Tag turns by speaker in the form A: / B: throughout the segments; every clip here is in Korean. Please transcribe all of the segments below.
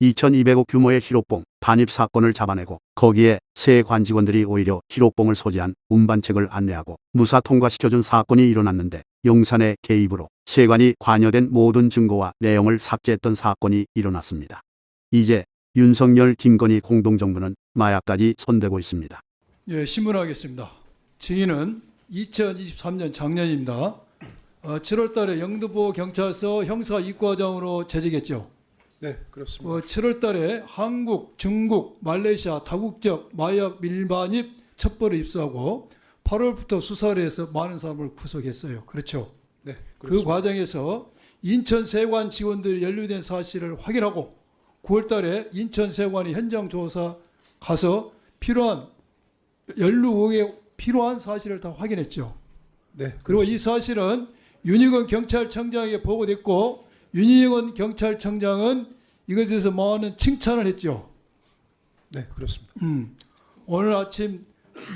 A: (2200억) 규모의 히로뽕 반입 사건을 잡아내고 거기에 새 관직원들이 오히려 히로뽕을 소지한 운반책을 안내하고 무사 통과시켜준 사건이 일어났는데 용산의 개입으로 세관이 관여된 모든 증거와 내용을 삭제했던 사건이 일어났습니다. 이제 윤석열, 김건희 공동정부는 마약까지 손대고 있습니다.
B: 예, 신문하겠습니다. 증인은 2023년 작년입니다. 7월 달에 영등포 경찰서 형사 이과장으로 재직했죠.
C: 네, 그렇습니다.
B: 7월 달에 한국, 중국, 말레이시아 다국적 마약 밀반입 첩보를 입수하고 8월부터 수사를 해서 많은 사람을 구속했어요. 그렇죠.
C: 네,
B: 그
C: 그렇습니다.
B: 과정에서 인천 세관 직원들이 연루된 사실을 확인하고 9월 달에 인천 세관이 현장 조사 가서 필요한 연루 의혹에 필요한 사실을 다 확인했죠.
C: 네,
B: 그리고
C: 그렇습니다.
B: 이 사실은 윤희건 경찰청장에게 보고됐고 윤희건 경찰청장은 이것에 대해서 많은 칭찬을 했죠.
C: 네, 그렇습니다.
B: 오늘 아침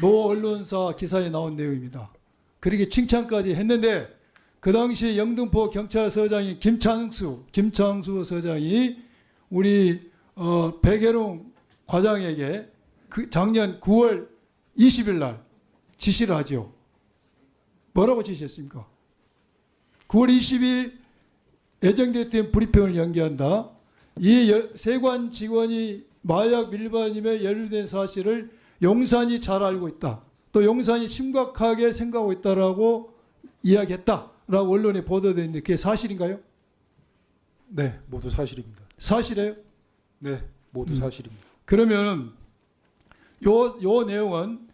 B: 모 언론사 기사에 나온 내용입니다. 그렇게 칭찬까지 했는데 그 당시 영등포 경찰서장이 김창수 서장이 우리 백혜룡 과장에게 그 작년 9월 20일 날 지시를 하죠. 뭐라고 지시했습니까? 9월 20일 예정됐던 브리핑을 연기한다. 이 세관 직원이 마약 밀반입에 연루된 사실을 용산이 잘 알고 있다. 또 용산이 심각하게 생각하고 있다라고 이야기했다라고 언론에 보도되어 있는데 그게 사실인가요?
C: 네, 모두 사실입니다.
B: 사실이에요?
C: 네, 모두 사실입니다.
B: 그러면 요 내용은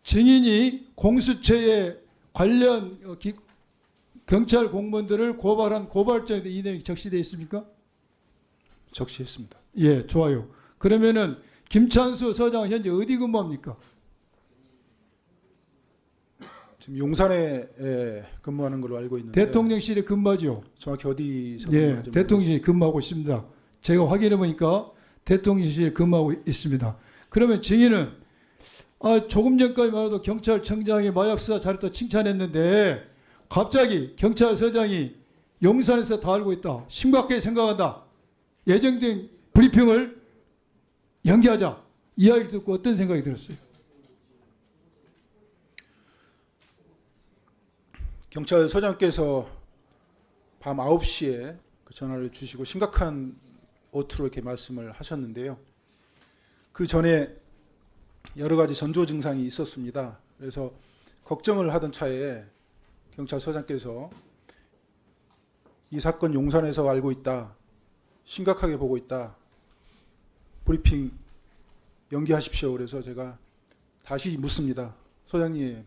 B: 증인이 공수처에 관련 경찰 공무원들을 고발한 고발장에도 이 내용이 적시되어 있습니까?
C: 적시했습니다.
B: 예, 좋아요. 그러면은 김찬수 서장은 현재 어디 근무합니까?
C: 지금 용산에 근무하는 걸로 알고 있는데
B: 대통령실에 근무하죠.
C: 정확히 어디서
B: 예,
C: 근무하는지
B: 대통령실에 근무하고 있습니다. 제가 확인해 보니까 대통령실에 근무하고 있습니다. 그러면 증인은 조금 전까지만 해도 경찰청장이 마약 수사 잘했다 칭찬했는데 갑자기 경찰서장이 용산에서 다 알고 있다. 심각하게 생각한다. 예정된 브리핑을 연기하자. 이야기 듣고 어떤 생각이 들었어요?
C: 경찰서장께서 밤 9시에 그 전화를 주시고 심각한 어투로 이렇게 말씀을 하셨는데요. 그 전에 여러 가지 전조 증상이 있었습니다. 그래서 걱정을 하던 차에 경찰서장께서 이 사건 용산에서 알고 있다. 심각하게 보고 있다. 브리핑 연기하십시오. 그래서 제가 다시 묻습니다. 소장님,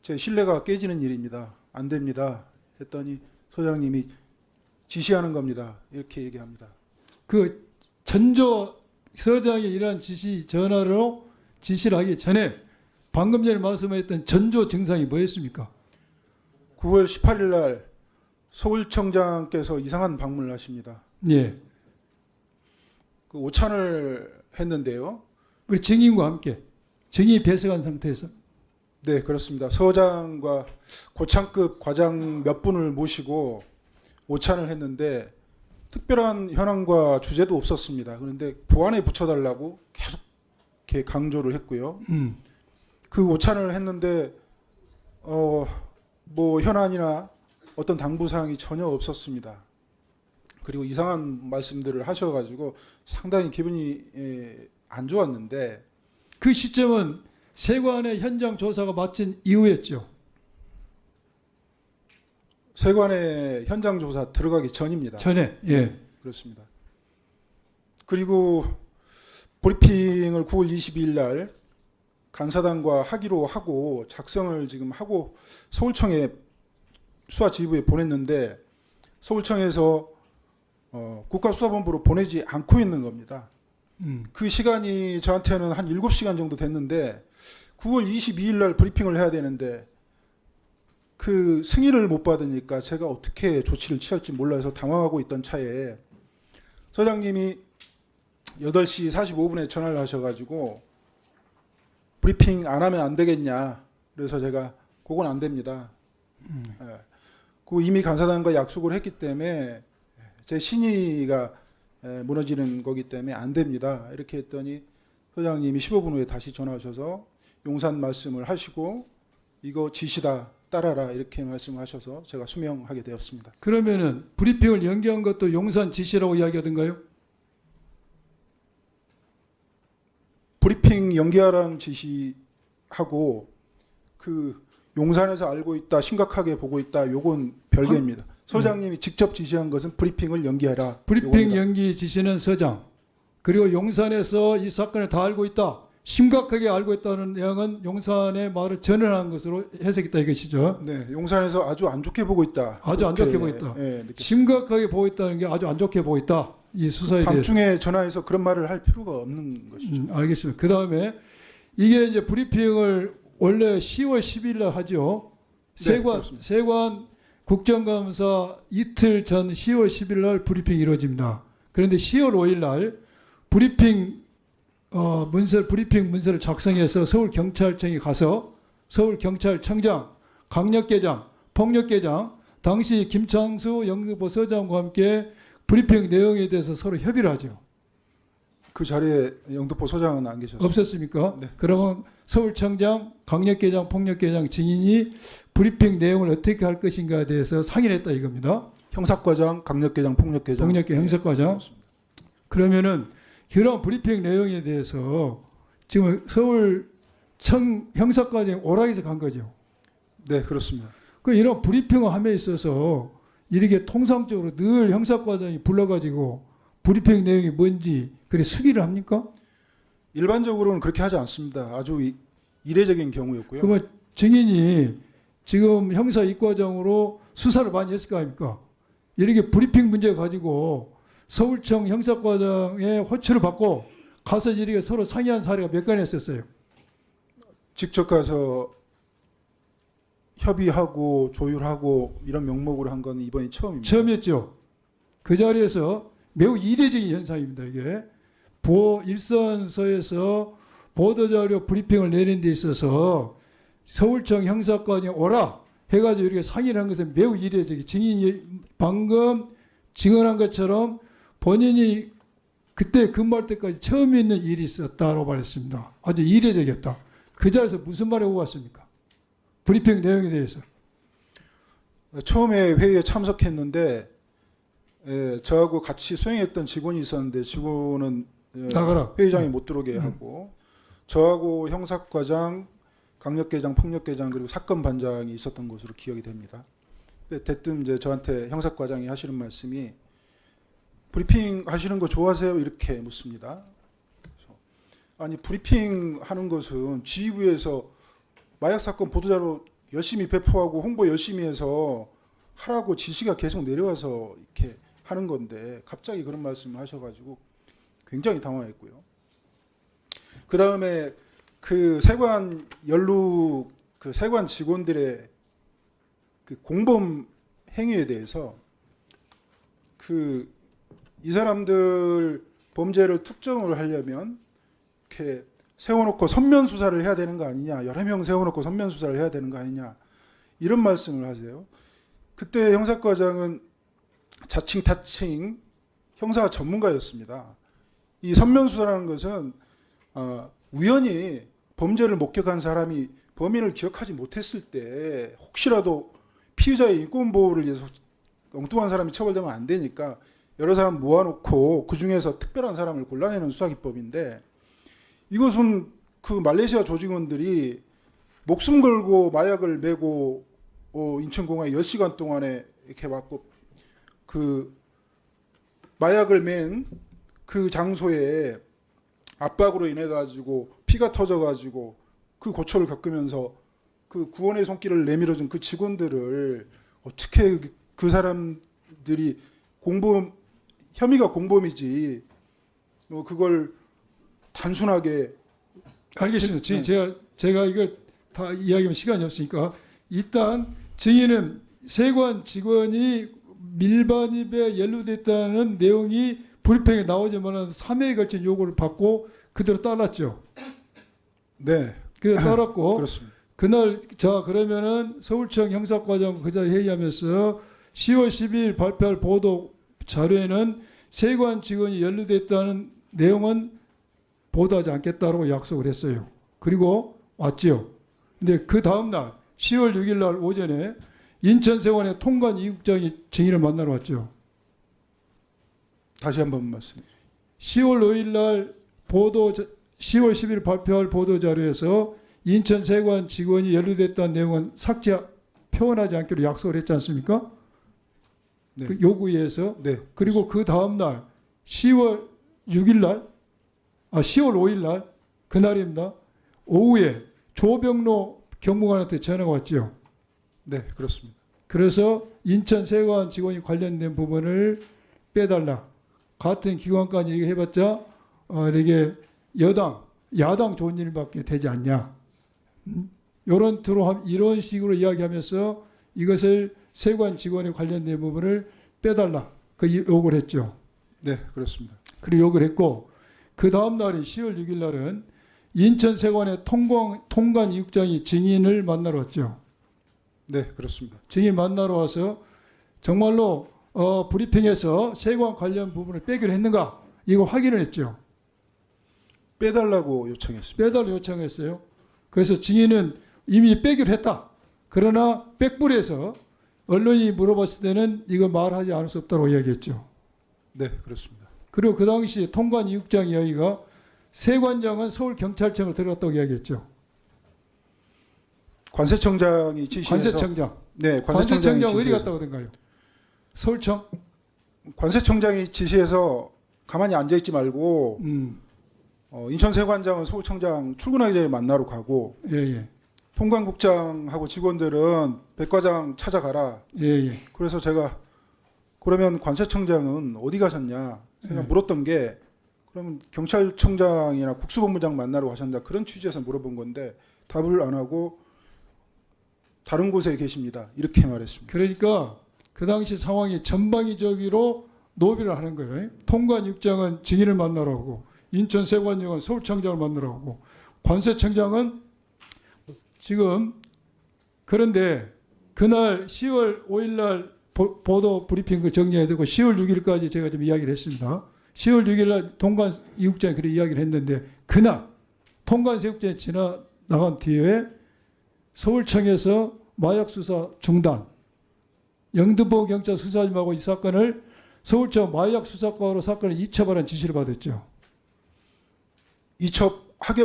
C: 제 신뢰가 깨지는 일입니다. 안 됩니다. 했더니 소장님이 지시하는 겁니다. 이렇게 얘기합니다.
B: 그 전조 서장의 이러한 전화로 지시를 하기 전에 방금 전에 말씀하셨던 전조 증상이 뭐였습니까?
C: 9월 18일 날 서울청장께서 이상한 방문을 하십니다.
B: 예.
C: 그 오찬을 했는데요.
B: 우리 증인과 함께 증인이 배석한 상태에서
C: 네, 그렇습니다. 서장과 고창급 과장 몇 분을 모시고 오찬을 했는데 특별한 현황과 주제도 없었습니다. 그런데 보안에 붙여달라고 계속 이렇게 강조를 했고요. 그 오찬을 했는데 뭐 현안이나 어떤 당부사항이 전혀 없었습니다. 그리고 이상한 말씀들을 하셔가지고 상당히 기분이 안 좋았는데
B: 그 시점은 세관의 현장 조사가 마친 이후였죠.
C: 세관의 현장 조사 들어가기 전입니다.
B: 전에 예.
C: 그렇습니다. 그리고 브리핑을 9월 22일 날 간사단과 하기로 하고 작성을 지금 하고 서울청에 수사지휘부에 보냈는데 서울청에서 국가수사본부로 보내지 않고 있는 겁니다. 그 시간이 저한테는 한 7시간 정도 됐는데 9월 22일 날 브리핑을 해야 되는데 그 승인을 못 받으니까 제가 어떻게 조치를 취할지 몰라서 당황하고 있던 차에 서장님이 8시 45분에 전화를 하셔가지고 브리핑 안 하면 안 되겠냐. 그래서 제가 그건 안 됩니다. 예. 그 이미 간사단과 약속을 했기 때문에 제 신의가 무너지는 거기 때문에 안 됩니다. 이렇게 했더니 소장님이 15분 후에 다시 전화하셔서 용산 말씀을 하시고 이거 지시다 따라라 이렇게 말씀하셔서 제가 수명하게 되었습니다.
B: 그러면은 브리핑을 연기한 것도 용산 지시라고 이야기하던가요?
C: 브리핑 연기하라는 지시하고 그 용산에서 알고 있다, 심각하게 보고 있다, 요건 별개입니다. 소장님이 직접 지시한 것은 브리핑을 연기하라.
B: 브리핑
C: 요겁니다.
B: 연기 지시는 서장, 그리고 용산에서 이 사건을 다 알고 있다, 심각하게 알고 있다는 내용은 용산의 말을 전환한 것으로 해석했다 이것이죠.
C: 네, 용산에서 아주 안 좋게 보고 있다.
B: 아주 안
C: 그렇게,
B: 좋게 보고 있다.
C: 느꼈습니다.
B: 심각하게 보고 있다는 게 아주 안 좋게 보고 있다. 이 수사에 대해서.
C: 밤중에 전화해서 그런 말을 할 필요가 없는 것이죠.
B: 알겠습니다. 그 다음에 이게 이제 브리핑을 원래 10월 10일 날 하죠.
C: 네, 그렇습니다.
B: 세관 국정감사 이틀 전 10월 10일 날 브리핑이 이루어집니다. 그런데 10월 5일 날 브리핑 문서를 작성해서 서울경찰청에 가서 서울경찰청장, 강력계장, 폭력계장, 당시 김창수 영등포 서장과 함께 브리핑 내용에 대해서 서로 협의를 하죠.
C: 그 자리에 영등포 소장은 안 계셨습니다.
B: 없었습니까?
C: 네.
B: 그러면 서울청장, 강력계장, 폭력계장 증인이 브리핑 내용을 어떻게 할 것인가에 대해서 상의를 했다 이겁니다.
C: 형사과장, 강력계장, 폭력계장.
B: 폭력계 형사과장.
C: 그렇습니다.
B: 그러면은 이런 브리핑 내용에 대해서 지금 서울청 형사과장이 오락에서 간 거죠.
C: 네, 그렇습니다.
B: 그 이런 브리핑을 함에 있어서 이렇게 통상적으로 늘 형사과장이 불러가지고 브리핑 내용이 뭔지 그래 수기를 합니까?
C: 일반적으로는 그렇게 하지 않습니다. 아주 이례적인 경우였고요.
B: 그러면 증인이 지금 형사 이과장으로 수사를 많이 했을 거 아닙니까? 이렇게 브리핑 문제 가지고 서울청 형사과장의 호출을 받고 가서 이렇게 서로 상의한 사례가 몇 건 있었어요.
C: 직접 가서 협의하고 조율하고 이런 명목으로 한 건 이번이 처음입니다.
B: 처음이었죠. 그 자리에서 매우 이례적인 현상입니다. 이게 일선서에서 보도자료 브리핑을 내는 데 있어서 서울청 형사과장이 오라 해가지고 이렇게 상의를 한 것은 매우 이례적이 증인이 방금 증언한 것처럼 본인이 그때 근무할 때까지 처음 있는 일이 있었다고 말했습니다. 아주 이례적이었다. 그 자리에서 무슨 말을 하고 왔습니까? 브리핑 내용에 대해서.
C: 처음에 회의에 참석했는데 저하고 같이 수행했던 직원이 있었는데 직원은
B: 나가라.
C: 회의장에 못 들어오게 하고 저하고 형사과장, 강력계장, 폭력계장 그리고 사건 반장이 있었던 것으로 기억이 됩니다. 근데 대뜸 이제 저한테 형사과장이 하시는 말씀이 브리핑 하시는 거 좋아하세요? 이렇게 묻습니다. 그래서 아니 브리핑 하는 것은 지휘부에서 마약 사건 보도자료 열심히 배포하고 홍보 열심히 해서 하라고 지시가 계속 내려와서 이렇게 하는 건데 갑자기 그런 말씀을 하셔가지고 굉장히 당황했고요. 그 다음에 그 세관 연루 그 세관 직원들의 그 공범 행위에 대해서 이 사람들 범죄를 특정을 하려면 이렇게 세워놓고 선면 수사를 해야 되는 거 아니냐, 여러 명 세워놓고 선면 수사를 해야 되는 거 아니냐 이런 말씀을 하세요. 그때 형사과장은 자칭 타칭 형사 전문가였습니다. 이 선면 수사라는 것은 우연히 범죄를 목격한 사람이 범인을 기억하지 못했을 때 혹시라도 피의자의 인권 보호를 위해서 엉뚱한 사람이 처벌되면 안 되니까 여러 사람 모아놓고 그 중에서 특별한 사람을 골라내는 수사기법인데 이것은 그 말레이시아 조직원들이 목숨 걸고 마약을 메고 인천공항에 10시간 동안에 이렇게 왔고 그 마약을 맨 그 장소에 압박으로 인해 가지고 피가 터져 가지고 그 고초를 겪으면서 그 구원의 손길을 내밀어준 그 직원들을 어떻게 그 사람들이 혐의가 공범이지 그걸 단순하게
B: 알겠습니다. 증인
C: 네.
B: 제가 이걸 다 이야기하면 시간이 없으니까 일단 증인은 세관 직원이 밀반입에 연루됐다는 내용이 브리핑에 나오지만 3회에 걸친 요구를 받고 그대로 따랐죠.
C: 네
B: 그대로 따랐고
C: 그렇습니다.
B: 그날 자 그러면은 서울청 형사과장 그 자리 회의하면서 10월 12일 발표할 보도 자료에는 세관 직원이 연루됐다는 내용은 보도하지 않겠다고 약속을 했어요. 그리고 왔지요. 근데 그 다음날 10월 6일 날 오전에 인천세관의 통관 이국장이 증인을 만나러 왔죠.
C: 다시 한번 말씀해 주세요.
B: 10월 5일 날 10월 10일 발표할 보도 자료에서 인천세관 직원이 연루됐다는 내용은 삭제 표현하지 않기로 약속을 했지 않습니까?
C: 네.
B: 그 요구에 의해서.
C: 네,
B: 그리고 그 다음날 10월 6일 날 10월 5일 날 그날입니다. 오후에 조병로 경무관한테 전화가 왔죠.
C: 네, 그렇습니다.
B: 그래서 인천세관 직원이 관련된 부분을 빼달라. 같은 기관까지 얘기해봤자 이게 야당 좋은 일밖에 되지 않냐. 이런 식으로 이야기하면서 이것을 세관 직원에 관련된 부분을 빼달라. 그 요구를 했죠.
C: 네, 그렇습니다.
B: 그리고 요구를 했고 그 다음 날인 10월 6일 날은 인천세관의 통관 이국장이 증인을 만나러 왔죠.
C: 네, 그렇습니다.
B: 증인 만나러 와서 정말로 브리핑에서 세관 관련 부분을 빼기로 했는가 이거 확인을 했죠.
C: 빼달라고 요청했습니다.
B: 빼달라 요청했어요. 그래서 증인은 이미 빼기로 했다. 그러나 백불에서 언론이 물어봤을 때는 이거 말하지 않을 수 없다고 이야기했죠.
C: 네, 그렇습니다.
B: 그리고 그 당시 통관 이국장 이야기가 세관장은 서울경찰청을 들어갔다고 이야기했죠.
C: 관세청장이 지시해서
B: 관세청장.
C: 네,
B: 관세청장 어디
C: 지시해서.
B: 갔다 오던가요? 서울청?
C: 관세청장이 지시해서 가만히 앉아 있지 말고
B: 음.
C: 인천세관장은 서울청장 출근하기 전에 만나러 가고
B: 예.
C: 통관국장하고 직원들은 백과장 찾아가라.
B: 예.
C: 그래서 제가 그러면 관세청장은 어디 가셨냐 제가
B: 네.
C: 물었던 게 그러면 경찰청장이나 국수본부장 만나러 가셨나 그런 취지에서 물어본 건데 답을 안 하고 다른 곳에 계십니다. 이렇게 말했습니다.
B: 그러니까 그 당시 상황이 전방위적으로 노비를 하는 거예요. 통관 육장은 증인을 만나러 오고 인천세관청은 서울청장을 만나러 오고 관세청장은 지금 그런데 그날 10월 5일 날 보도 브리핑 정리해야 되고 10월 6일까지 제가 좀 이야기를 했습니다. 10월 6일 날 통관 이국장이 그렇게 이야기를 했는데 그날 통관 세국장이 지나간 뒤에 서울청에서 마약 수사 중단 영등포 경찰 수사팀하고 이 사건을 서울청 마약 수사과로 사건을 이첩하라는 지시를 받았죠.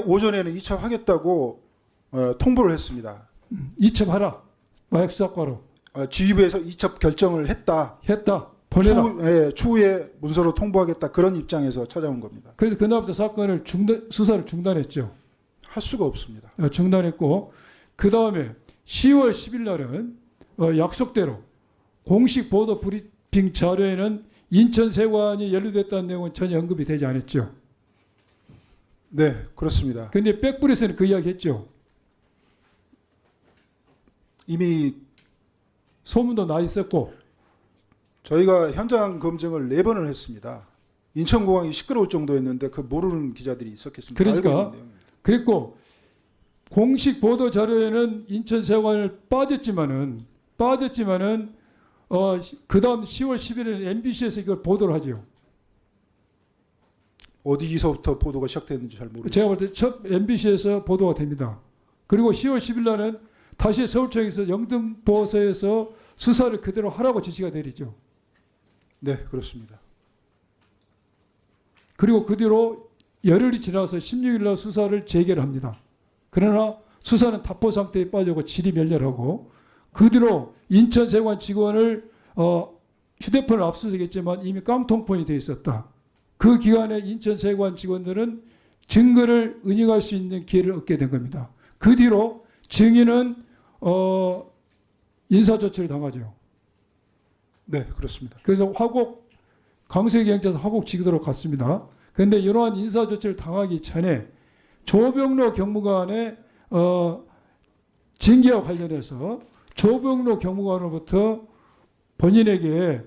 C: 오전에는 이첩하겠다고 통보를 했습니다.
B: 이첩하라. 마약 수사과로.
C: 지휘부에서 이첩 결정을 했다.
B: 보내라.
C: 추후에 문서로 통보하겠다. 그런 입장에서 찾아온 겁니다.
B: 그래서 그날부터 사건을 수사를 중단했죠.
C: 할 수가 없습니다.
B: 중단했고 그 다음에 10월 10일 날은 약속대로 공식 보도 브리핑 자료에는 인천세관이 연루됐다는 내용은 전혀 언급이 되지 않았죠.
C: 네, 그렇습니다.
B: 그런데 백불에서는 그 이야기 했죠.
C: 이미
B: 소문도 나 있었고
C: 저희가 현장 검증을 4번을 했습니다. 인천공항이 시끄러울 정도였는데 그 모르는 기자들이 있었겠습니까?
B: 그러니까.
C: 알고 있는 내용입니다.
B: 그랬고 공식 보도 자료에는 인천세관을 빠졌지만은 그 다음 10월 11일에 MBC에서 이걸 보도를 하죠.
C: 어디서부터 보도가 시작됐는지 잘 모르겠습니다.
B: 제가 볼 때 첫 MBC에서 보도가 됩니다. 그리고 10월 10일 날은 다시 서울청에서 영등포서에서 수사를 그대로 하라고 지시가 내리죠.
C: 네, 그렇습니다.
B: 그리고 그 뒤로 열흘이 지나서 16일 날 수사를 재개를 합니다. 그러나 수사는 답보 상태에 빠지고 질이 멸렬하고 그 뒤로 인천세관 직원을 휴대폰을 압수수색했지만 이미 깡통폰이 되어 있었다. 그 기간에 인천세관 직원들은 증거를 은닉할 수 있는 기회를 얻게 된 겁니다. 그 뒤로 증인은 인사조치를 당하죠.
C: 네, 그렇습니다.
B: 그래서 강서경찰서 화곡지구로 갔습니다. 그런데 이러한 인사조치를 당하기 전에 조병로 경무관의 징계와 관련해서 조병로 경무관으로부터 본인에게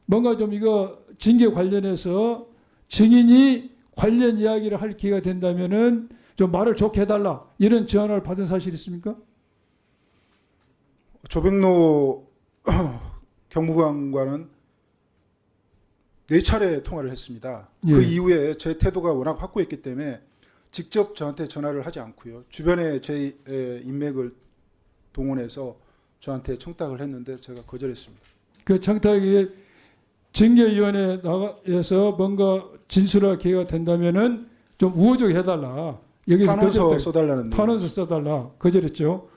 B: 뭔가 좀 이거 징계 관련해서 증인이 관련 이야기를 할 기회가 된다면은 좀 말을 좋게 해달라 이런 제안을 받은 사실이 있습니까?
C: 조백로 경무관과는 4차례 통화를 했습니다.
B: 예.
C: 그 이후에 제 태도가 워낙 확고했기 때문에 직접 저한테 전화를 하지 않고요. 주변에 제 인맥을 동원해서 저한테 청탁을 했는데 제가 거절했습니다.
B: 그 청탁이 징계위원회에서 뭔가 진술할 기회가 된다면은 좀 우호적 해달라. 여기서
C: 탄원서
B: 거절했다.
C: 써달라는
B: 탄원서 써달라. 거절했죠.